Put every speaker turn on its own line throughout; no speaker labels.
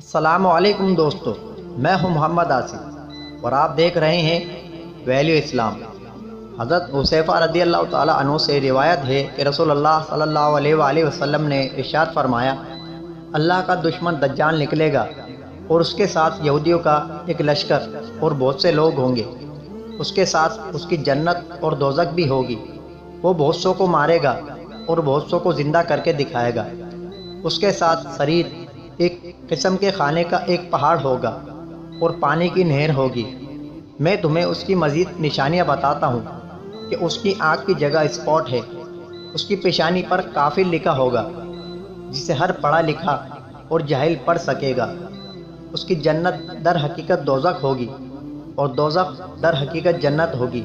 السلام علیکم دوستو، میں ہوں محمد آصف اور آپ دیکھ رہے ہیں ویلیو اسلام۔ حضرت حذیفہ رضی اللہ تعالیٰ عنہ سے روایت ہے کہ رسول اللہ صلی اللہ علیہ وآلہ وسلم نے ارشاد فرمایا، اللہ کا دشمن دجال نکلے گا اور اس کے ساتھ یہودیوں کا ایک لشکر اور بہت سے لوگ ہوں گے۔ اس کے ساتھ اس کی جنت اور دوزخ بھی ہوگی۔ وہ بہت سو کو مارے گا اور بہت سو کو زندہ کر کے دکھائے گا۔ اس کے ساتھ سرید ایک قسم کے کھانے کا ایک پہاڑ ہوگا اور پانی کی نہر ہوگی۔ میں تمہیں اس کی مزید نشانیاں بتاتا ہوں کہ اس کی آنکھ کی جگہ اسپاٹ ہے۔ اس کی پیشانی پر کافر لکھا ہوگا جسے ہر پڑھا لکھا اور جاہل پڑھ سکے گا۔ اس کی جنت در حقیقت دوزخ ہوگی اور دوزخ در حقیقت جنت ہوگی۔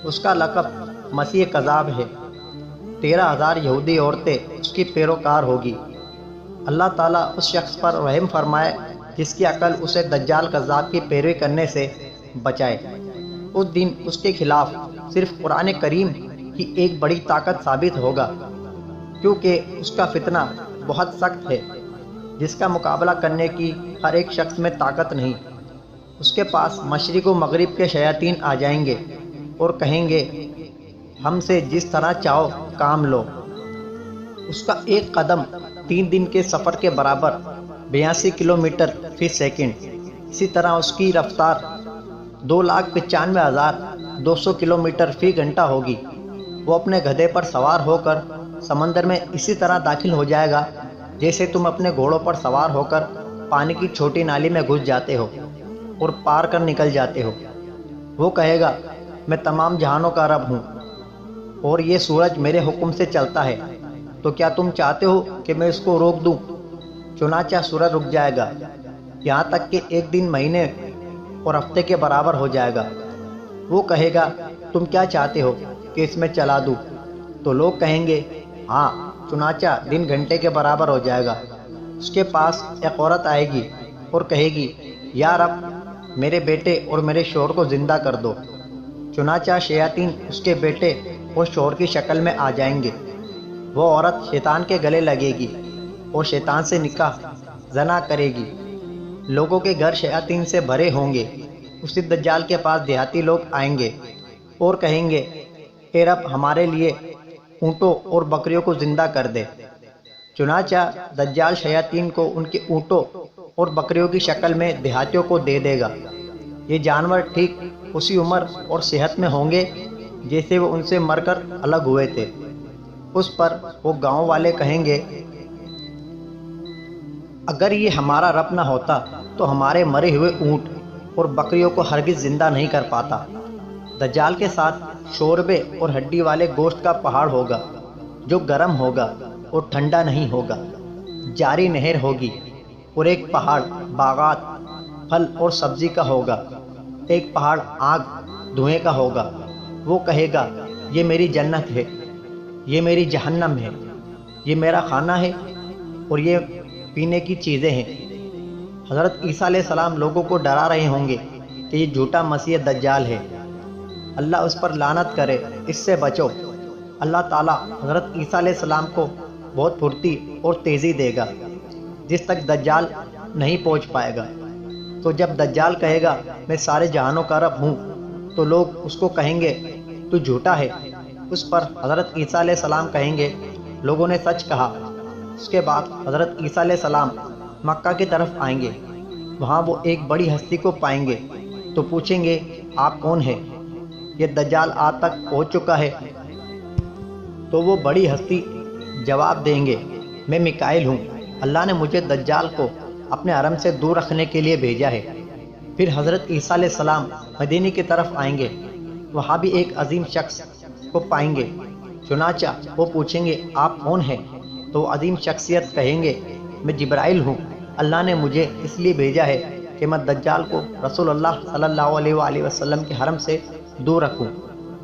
اس کا لقب مسیح کذاب ہے۔ 13,000 یہودی عورتیں اس کی پیروکار ہوگی۔ اللہ تعالیٰ اس شخص پر رحم فرمائے جس کی عقل اسے دجال کذاب کی پیروی کرنے سے بچائے۔ اس دن اس کے خلاف صرف قرآن کریم کی ایک بڑی طاقت ثابت ہوگا، کیونکہ اس کا فتنہ بہت سخت ہے جس کا مقابلہ کرنے کی ہر ایک شخص میں طاقت نہیں۔ اس کے پاس مشرق و مغرب کے شیاطین آ جائیں گے اور کہیں گے، ہم سے جس طرح چاہو کام لو۔ اس کا ایک قدم 3 دن کے سفر کے برابر 82 کلومیٹر فی سیکنڈ۔ اسی طرح اس کی رفتار 2,95,200 کلومیٹر فی گھنٹہ ہوگی۔ وہ اپنے گدھے پر سوار ہو کر سمندر میں اسی طرح داخل ہو جائے گا جیسے تم اپنے گھوڑوں پر سوار ہو کر پانی کی چھوٹی نالی میں گھس جاتے ہو اور پار کر نکل جاتے ہو۔ وہ کہے گا، میں تمام جہانوں کا رب ہوں اور یہ سورج میرے حکم سے چلتا ہے، تو کیا تم چاہتے ہو کہ میں اس کو روک دوں؟ چنانچہ سورج رک جائے گا یہاں تک کہ ایک دن مہینے اور ہفتے کے برابر ہو جائے گا۔ وہ کہے گا، تم کیا چاہتے ہو کہ اس میں چلا دوں؟ تو لوگ کہیں گے، ہاں۔ چنانچہ دن گھنٹے کے برابر ہو جائے گا۔ اس کے پاس ایک عورت آئے گی اور کہے گی، یا رب، میرے بیٹے اور میرے شوہر کو زندہ کر دو۔ چنانچہ شیاطین اس کے بیٹے اور شوہر کی شکل میں آ جائیں گے۔ وہ عورت شیطان کے گلے لگے گی اور شیطان سے نکاح زنا کرے گی۔ لوگوں کے گھر شیاطین سے بھرے ہوں گے۔ اسی دجال کے پاس دیہاتی لوگ آئیں گے اور کہیں گے، اے رب، ہمارے لیے اونٹوں اور بکریوں کو زندہ کر دے۔ چنانچہ دجال شیاطین کو ان کے اونٹوں اور بکریوں کی شکل میں دیہاتیوں کو دے دے گا۔ یہ جانور ٹھیک اسی عمر اور صحت میں ہوں گے جیسے وہ ان سے مر کر الگ ہوئے تھے۔ اس پر وہ گاؤں والے کہیں گے، اگر یہ ہمارا رب نہ ہوتا تو ہمارے مرے ہوئے اونٹ اور بکریوں کو ہرگز زندہ نہیں کر پاتا۔ دجال کے ساتھ شوربے اور ہڈی والے گوشت کا پہاڑ ہوگا جو گرم ہوگا اور ٹھنڈا نہیں ہوگا۔ جاری نہر ہوگی اور ایک پہاڑ باغات، پھل اور سبزی کا ہوگا۔ ایک پہاڑ آگ، دھوئیں کا ہوگا۔ وہ کہے گا، یہ میری جنت ہے، یہ میری جہنم ہے، یہ میرا کھانا ہے اور یہ پینے کی چیزیں ہیں۔ حضرت عیسیٰ علیہ السلام لوگوں کو ڈرا رہے ہوں گے کہ یہ جھوٹا مسیح دجال ہے، اللہ اس پر لعنت کرے، اس سے بچو۔ اللہ تعالیٰ حضرت عیسیٰ علیہ السلام کو بہت پھرتی اور تیزی دے گا جس تک دجال نہیں پہنچ پائے گا۔ تو جب دجال کہے گا، میں سارے جہانوں کا رب ہوں، تو لوگ اس کو کہیں گے، تو جھوٹا ہے۔ اس پر حضرت عیسیٰ علیہ السلام کہیں گے، لوگوں نے سچ کہا۔ اس کے بعد حضرت عیسیٰ علیہ السلام مکہ کی طرف آئیں گے۔ وہاں وہ ایک بڑی ہستی کو پائیں گے تو پوچھیں گے، آپ کون ہیں؟ یہ دجال آج تک پہنچ چکا ہے؟ تو وہ بڑی ہستی جواب دیں گے، میں میکائیل ہوں، اللہ نے مجھے دجال کو اپنے حرم سے دور رکھنے کے لیے بھیجا ہے۔ پھر حضرت عیسیٰ علیہ السلام مدینے کی طرف آئیں گے۔ وہاں بھی ایک عظیم شخص کو پائیں گے۔ چنانچہ وہ پوچھیں گے، آپ کون ہیں؟ تو عظیم شخصیت کہیں گے، میں جبرائیل ہوں، اللہ نے مجھے اس لیے بھیجا ہے کہ میں دجال کو رسول اللہ صلی اللہ علیہ وآلہ وسلم کے حرم سے دور رکھوں۔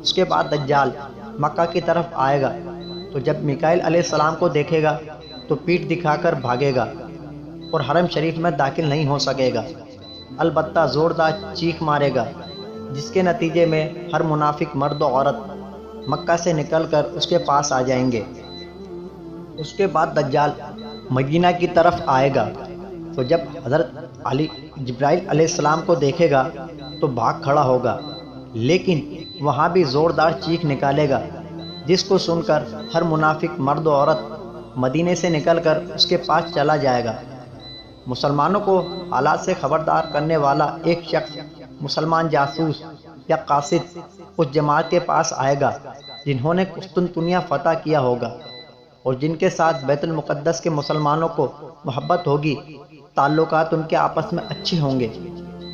اس کے بعد دجال مکہ کی طرف آئے گا، تو جب میکائیل علیہ السلام کو دیکھے گا تو پیٹھ دکھا کر بھاگے گا اور حرم شریف میں داخل نہیں ہو سکے گا، البتہ زوردار چیخ مارے گا، جس کے نتیجے میں ہر منافق مرد و عورت مکہ سے نکل کر اس کے پاس آ جائیں گے۔ اس کے بعد دجال مدینہ کی طرف آئے گا تو جب حضرت جبرائیل علیہ السلام کو دیکھے گا تو بھاگ کھڑا ہوگا، لیکن وہاں بھی زوردار چیخ نکالے گا، جس کو سن کر ہر منافق مرد و عورت مدینے سے نکل کر اس کے پاس چلا جائے گا۔ مسلمانوں کو حالات سے خبردار کرنے والا ایک شخص مسلمان جاسوس یا قاصد اس جماعت کے پاس آئے گا جنہوں نے قسطنطنیہ فتح کیا ہوگا اور جن کے ساتھ بیت المقدس کے مسلمانوں کو محبت ہوگی، تعلقات ان کے آپس میں اچھے ہوں گے،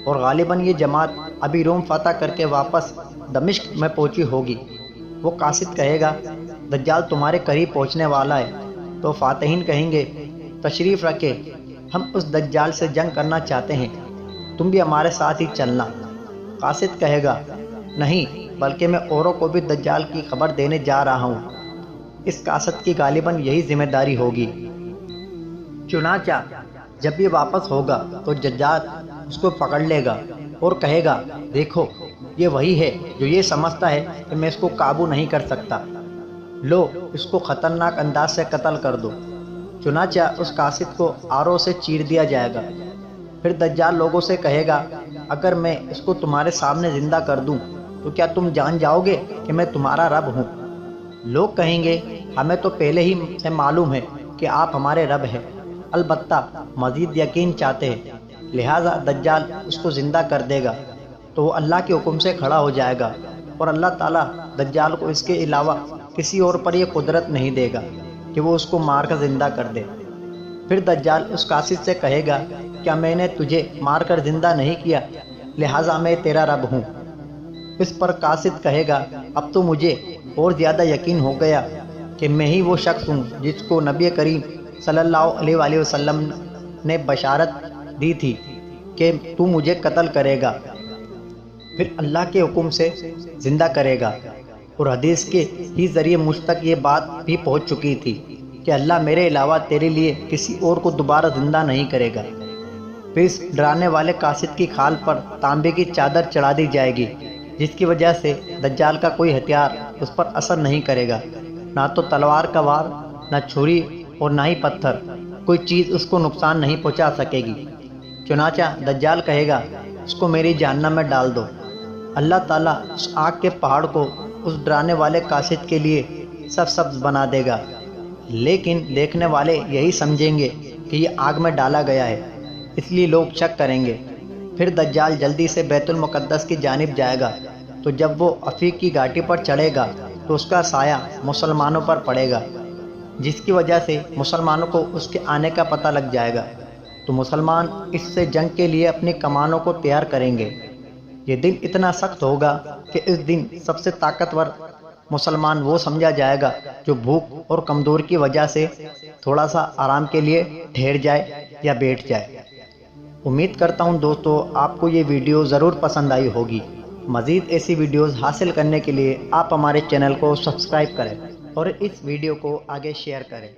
اور غالباً یہ جماعت ابھی روم فتح کر کے واپس دمشق میں پہنچی ہوگی۔ وہ قاصد کہے گا، دجال تمہارے قریب پہنچنے والا ہے۔ تو فاتحین کہیں گے، تشریف رکھے، ہم اس دجال سے جنگ کرنا چاہتے ہیں، تم بھی ہمارے ساتھ ہی چلنا۔ قاصد کہے گا، نہیں، بلکہ میں اوروں کو بھی دجال کی خبر دینے جا رہا ہوں۔ اس قاصد کی غالباً یہی ذمہ داری ہوگی۔ چنانچہ جب یہ واپس ہوگا تو دجال اس کو پکڑ لے گا اور کہے گا، دیکھو، یہ وہی ہے جو یہ سمجھتا ہے کہ میں اس کو قابو نہیں کر سکتا، لو اس کو خطرناک انداز سے قتل کر دو۔ چنانچہ اس قاصد کو آروں سے چیر دیا جائے گا۔ پھر دجال لوگوں سے کہے گا، اگر میں اس کو تمہارے سامنے زندہ کر دوں تو کیا تم جان جاؤ گے کہ میں تمہارا رب ہوں؟ لوگ کہیں گے، ہمیں تو پہلے ہی سے معلوم ہے کہ آپ ہمارے رب ہیں، البتہ مزید یقین چاہتے ہیں، لہٰذا دجال اس کو زندہ کر دے گا۔ تو وہ اللہ کے حکم سے کھڑا ہو جائے گا اور اللہ تعالیٰ دجال کو اس کے علاوہ کسی اور پر یہ قدرت نہیں دے گا کہ وہ اس کو مار کر زندہ کر دے۔ پھر دجال اس قاصد سے کہے گا، کیا میں نے تجھے مار کر زندہ نہیں کیا، لہٰذا میں تیرا رب ہوں۔ اس پر قاصد کہے گا، اب تو مجھے اور زیادہ یقین ہو گیا کہ میں ہی وہ شخص ہوں جس کو نبی کریم صلی اللہ علیہ وآلہ وسلم نے بشارت دی تھی کہ تو مجھے قتل کرے گا، پھر اللہ کے حکم سے زندہ کرے گا۔ اور حدیث کے ہی ذریعے مجھ تک یہ بات بھی پہنچ چکی تھی کہ اللہ میرے علاوہ تیرے لیے کسی اور کو دوبارہ زندہ نہیں کرے گا۔ پھر اس ڈرانے والے قاصد کی کھال پر تانبے کی چادر چڑھا دی جائے گی، جس کی وجہ سے دجال کا کوئی ہتھیار اس پر اثر نہیں کرے گا، نہ تو تلوار کا وار، نہ چھری اور نہ ہی پتھر، کوئی چیز اس کو نقصان نہیں پہنچا سکے گی۔ چنانچہ دجال کہے گا، اس کو میری جہنم میں ڈال دو۔ اللہ تعالیٰ اس آگ کے پہاڑ کو اس ڈرانے والے قاصد کے لیے سبز بنا دے گا، لیکن دیکھنے والے یہی سمجھیں گے کہ یہ آگ میں ڈالا گیا ہے، اس لیے لوگ شک کریں گے۔ پھر دجال جلدی سے بیت المقدس کی جانب جائے گا، تو جب وہ عفیق کی گھاٹی پر چڑھے گا تو اس کا سایہ مسلمانوں پر پڑے گا، جس کی وجہ سے مسلمانوں کو اس کے آنے کا پتہ لگ جائے گا، تو مسلمان اس سے جنگ کے لیے اپنی کمانوں کو تیار کریں گے۔ یہ دن اتنا سخت ہوگا کہ اس دن سب سے طاقتور مسلمان وہ سمجھا جائے گا جو بھوک اور کمزور کی وجہ سے تھوڑا سا آرام کے لیے ٹھہر جائے یا بیٹھ جائے۔ امید کرتا ہوں دوستو آپ کو یہ ویڈیو ضرور پسند آئی ہوگی۔ مزید ایسی ویڈیوز حاصل کرنے کے لیے آپ ہمارے چینل کو سبسکرائب کریں اور اس ویڈیو کو آگے شیئر کریں۔